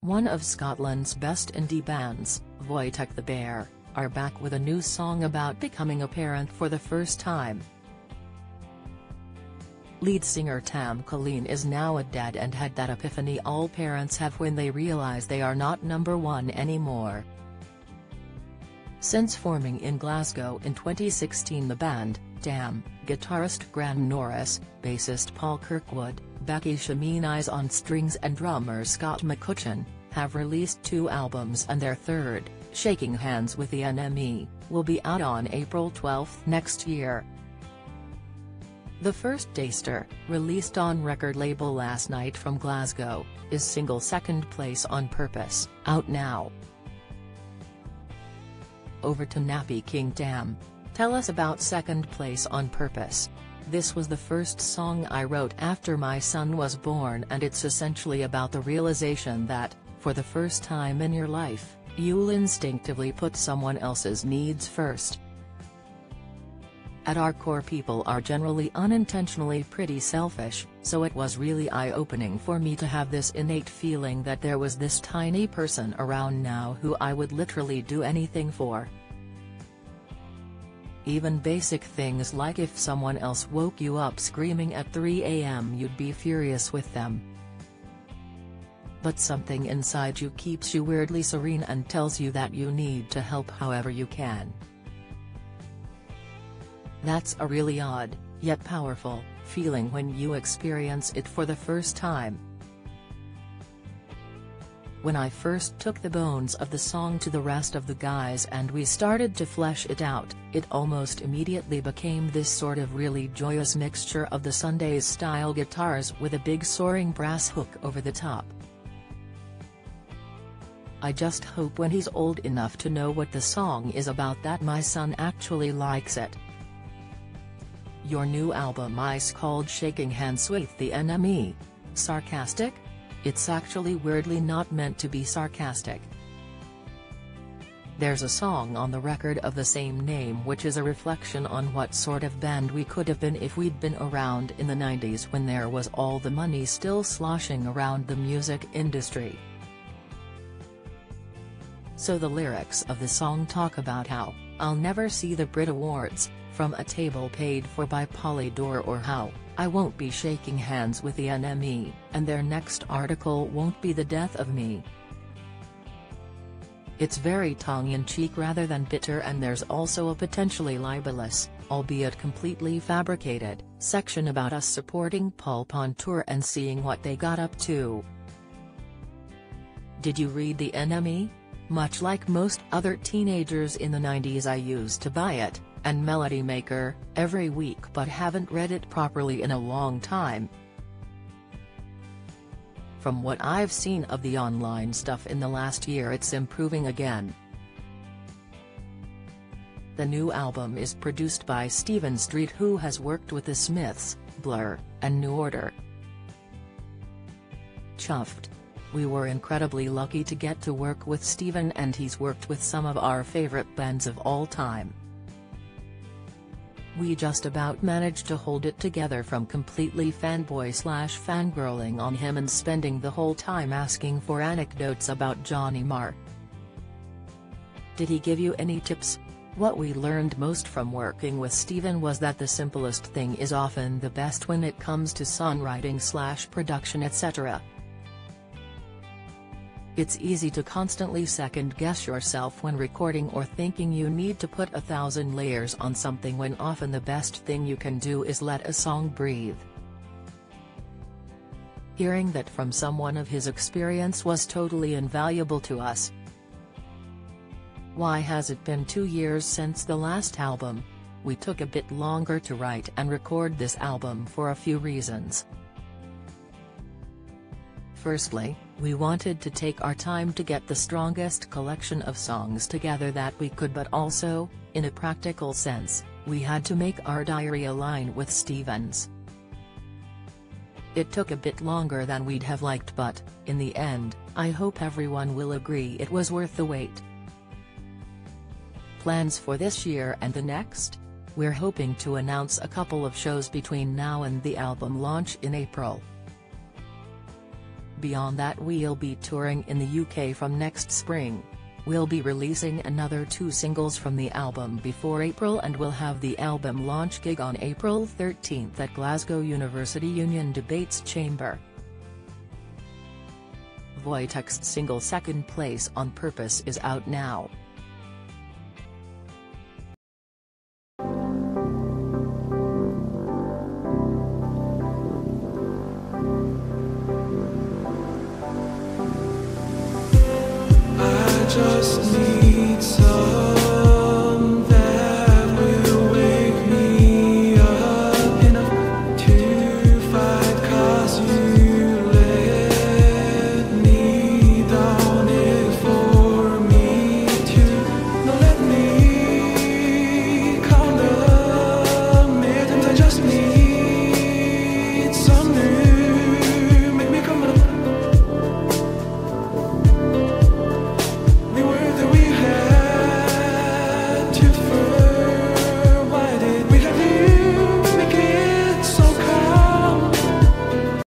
One of Scotland's best indie bands, Wojtek the Bear, are back with a new song about becoming a parent for the first time. Lead singer Tam Colleen is now a dad and had that epiphany all parents have when they realize they are not number one anymore. Since forming in Glasgow in 2016, the band, Tam, guitarist Graham Norris, bassist Paul Kirkwood, Becky Shemini's on strings and drummer Scott McCutcheon, have released 2 albums, and their third, Shaking Hands with the Enemy, will be out on April 12 next year. The first taster, released on record label Last Night from Glasgow, is single Second Place on Purpose, out now. Over to Nappy King. Tam, tell us about Second Place on Purpose. This was the first song I wrote after my son was born, and it's essentially about the realization that, for the first time in your life, you'll instinctively put someone else's needs first. At our core, people are generally unintentionally pretty selfish, so it was really eye-opening for me to have this innate feeling that there was this tiny person around now who I would literally do anything for. Even basic things like if someone else woke you up screaming at 3 a.m. you'd be furious with them. But something inside you keeps you weirdly serene and tells you that you need to help however you can. That's a really odd, yet powerful, feeling when you experience it for the first time. When I first took the bones of the song to the rest of the guys and we started to flesh it out, it almost immediately became this sort of really joyous mixture of the Sundays-style guitars with a big soaring brass hook over the top. I just hope when he's old enough to know what the song is about that my son actually likes it. Your new album is called Shaking Hands with the Enemy. Sarcastic? It's actually weirdly not meant to be sarcastic. There's a song on the record of the same name which is a reflection on what sort of band we could have been if we'd been around in the 90s when there was all the money still sloshing around the music industry. So the lyrics of the song talk about how, I'll never see the Brit Awards, from a table paid for by Polydor, or how, I won't be shaking hands with the enemy, and their next article won't be the death of me. It's very tongue-in-cheek rather than bitter, and there's also a potentially libelous, albeit completely fabricated, section about us supporting Pulp on tour and seeing what they got up to. Did you read The Enemy? Much like most other teenagers in the 90s, I used to buy it, and Melody Maker, every week, but haven't read it properly in a long time. From what I've seen of the online stuff in the last year, it's improving again. The new album is produced by Stephen Street, who has worked with The Smiths, Blur, and New Order. Chuffed. We were incredibly lucky to get to work with Stephen, and he's worked with some of our favorite bands of all time. We just about managed to hold it together from completely fanboy/fangirling on him and spending the whole time asking for anecdotes about Johnny Marr. Did he give you any tips? What we learned most from working with Stephen was that the simplest thing is often the best when it comes to songwriting/production, etc. It's easy to constantly second-guess yourself when recording, or thinking you need to put 1,000 layers on something, when often the best thing you can do is let a song breathe. Hearing that from someone of his experience was totally invaluable to us. Why has it been 2 years since the last album? We took a bit longer to write and record this album for a few reasons. Firstly, we wanted to take our time to get the strongest collection of songs together that we could, but also, in a practical sense, we had to make our diary align with Stephen's. It took a bit longer than we'd have liked, but, in the end, I hope everyone will agree it was worth the wait. Plans for this year and the next? We're hoping to announce a couple of shows between now and the album launch in April. Beyond that, we'll be touring in the UK from next spring. We'll be releasing another 2 singles from the album before April, and we'll have the album launch gig on April 13th at Glasgow University Union Debates Chamber. Wojtek's single Second Place on Purpose is out now.